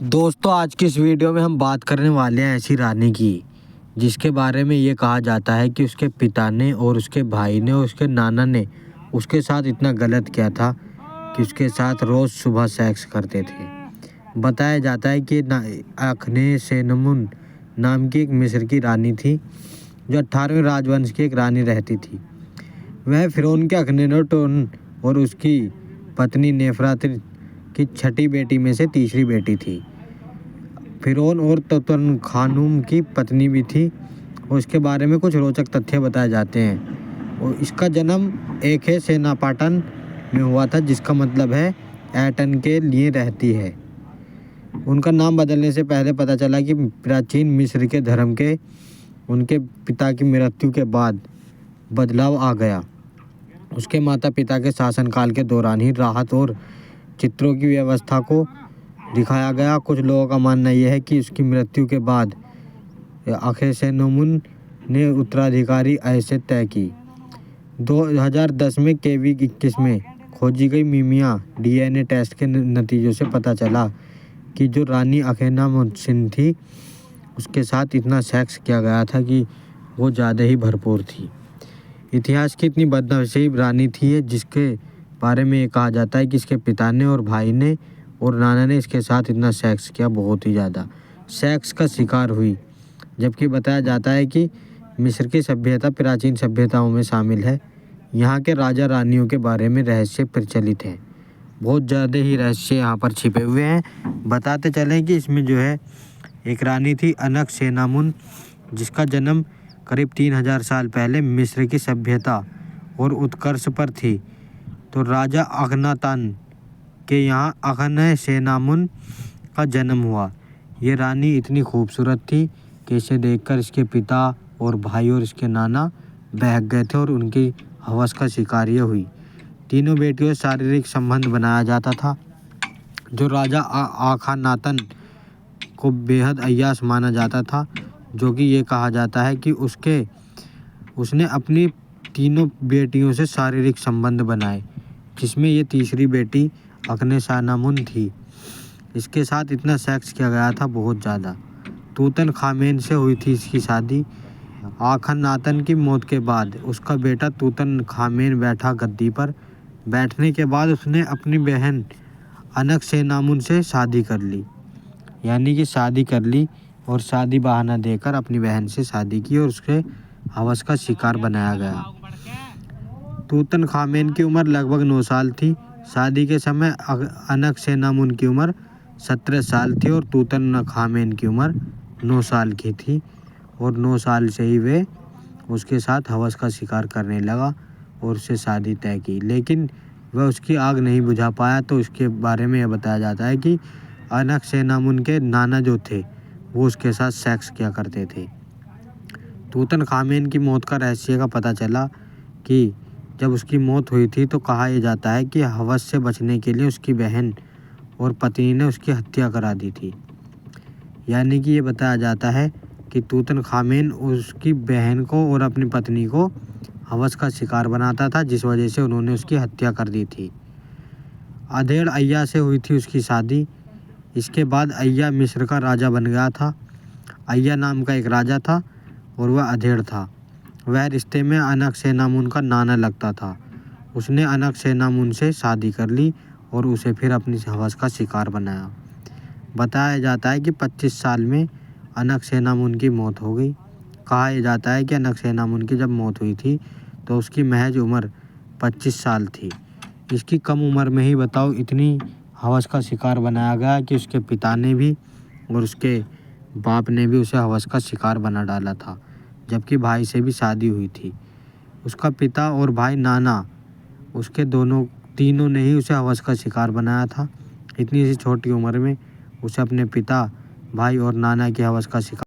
दोस्तों, आज की इस वीडियो में हम बात करने वाले हैं ऐसी रानी की जिसके बारे में ये कहा जाता है कि उसके पिता ने और उसके भाई ने और उसके नाना ने उसके साथ इतना गलत किया था कि उसके साथ रोज़ सुबह सेक्स करते थे। बताया जाता है कि अखनेसेनुमुन नाम की एक मिस्र की रानी थी जो 18वें राजवंश की एक रानी रहती थी। वह फ़िरौन के अखनाटोन और उसकी पत्नी नेफराति की छठी बेटी में से तीसरी बेटी थी। फ़िरौन और तुतनखामुन की पत्नी भी थी और इसके बारे में कुछ रोचक तथ्य बताए जाते हैं। और इसका जन्म एखेसेनापाटन में हुआ था, जिसका मतलब है एटन के लिए रहती है। उनका नाम बदलने से पहले पता चला कि प्राचीन मिस्र के धर्म के उनके पिता की मृत्यु के बाद बदलाव आ गया। उसके माता पिता के शासनकाल के दौरान ही राहत और चित्रों की व्यवस्था को दिखाया गया। कुछ लोगों का मानना यह है कि उसकी मृत्यु के बाद अखेसेनुमुन ने उत्तराधिकारी ऐसे तय की। 2010 में KV-21 में खोजी गई मीमिया DNA टेस्ट के नतीजों से पता चला कि जो रानी अखेनामुन थी उसके साथ इतना सेक्स किया गया था कि वो ज़्यादा ही भरपूर थी। इतिहास की इतनी बदनसीब रानी थी ये, जिसके बारे में ये कहा जाता है कि इसके पिता ने और भाई ने और नाना ने इसके साथ इतना सेक्स किया, बहुत ही ज़्यादा सेक्स का शिकार हुई। जबकि बताया जाता है कि मिस्र की सभ्यता प्राचीन सभ्यताओं में शामिल है। यहाँ के राजा रानियों के बारे में रहस्य प्रचलित हैं, बहुत ज़्यादा ही रहस्य यहाँ पर छिपे हुए हैं। बताते चलें कि इसमें जो है एक रानी थी अनकसेनामुन, जिसका जन्म करीब 3000 साल पहले मिस्र की सभ्यता और उत्कर्ष पर थी। तो राजा अखनातन के यहाँ अखनेसेनामुन का जन्म हुआ। ये रानी इतनी खूबसूरत थी कि इसे देखकर इसके पिता और भाई और इसके नाना बहक गए थे और उनकी हवस का शिकार ये हुई। तीनों बेटियों से शारीरिक संबंध बनाया जाता था। जो राजा अखनातन को बेहद अय्याश माना जाता था, जो कि ये कहा जाता है कि उसने अपनी तीनों बेटियों से शारीरिक संबंध बनाए, जिसमें ये तीसरी बेटी अखनेसेनामुन थी। इसके साथ इतना सेक्स किया गया था, बहुत ज़्यादा। तूतनखामेन से हुई थी इसकी शादी। अखनातन की मौत के बाद उसका बेटा तूतनखामेन बैठा गद्दी पर। बैठने के बाद उसने अपनी बहन अनकसेनामुन से शादी कर ली, यानी कि शादी कर ली और शादी बहाना देकर अपनी बहन से शादी की और उसके हवस का शिकार बनाया गया। तूतनखामेन की उम्र लगभग 9 साल थी। शादी के समय अनकसेनामुन की उम्र 17 साल थी और तूतनखामेन की उम्र 9 साल की थी। और 9 साल से ही वे उसके साथ हवस का शिकार करने लगा और उससे शादी तय की, लेकिन वह उसकी आग नहीं बुझा पाया। तो इसके बारे में यह बताया जाता है कि अनकसेनामुन के नाना जो थे वो उसके साथ सेक्स किया करते थे। तूतनखामेन की मौत का रहस्य का पता चला कि जब उसकी मौत हुई थी तो कहा यह जाता है कि हवस से बचने के लिए उसकी बहन और पत्नी ने उसकी हत्या करा दी थी। यानी कि ये बताया जाता है कि तूतनखामेन उसकी बहन को और अपनी पत्नी को हवस का शिकार बनाता था, जिस वजह से उन्होंने उसकी हत्या कर दी थी। अधेड़ अय्या से हुई थी उसकी शादी। इसके बाद अय्या मिस्र का राजा बन गया था। अय्या नाम का एक राजा था और वह अधेड़ था। वह रिश्ते में अनकसेनामुन का नाना लगता था। उसने अनकसेनामुन से शादी कर ली और उसे फिर अपनी हवस का शिकार बनाया। बताया जाता है कि 25 साल में अनकसेनामुन की मौत हो गई। कहा यह जाता है कि अनकसेनामुन की जब मौत हुई थी तो उसकी महज उम्र 25 साल थी। इसकी कम उम्र में ही बताओ इतनी हवस का शिकार बनाया गया कि उसके पिता ने भी और उसके बाप ने भी उसे हवस का शिकार बना डाला था, जबकि भाई से भी शादी हुई थी। उसका पिता और भाई नाना, उसके तीनों ने ही उसे हवस का शिकार बनाया था। इतनी सी छोटी उम्र में उसे अपने पिता, भाई और नाना की हवस का शिकार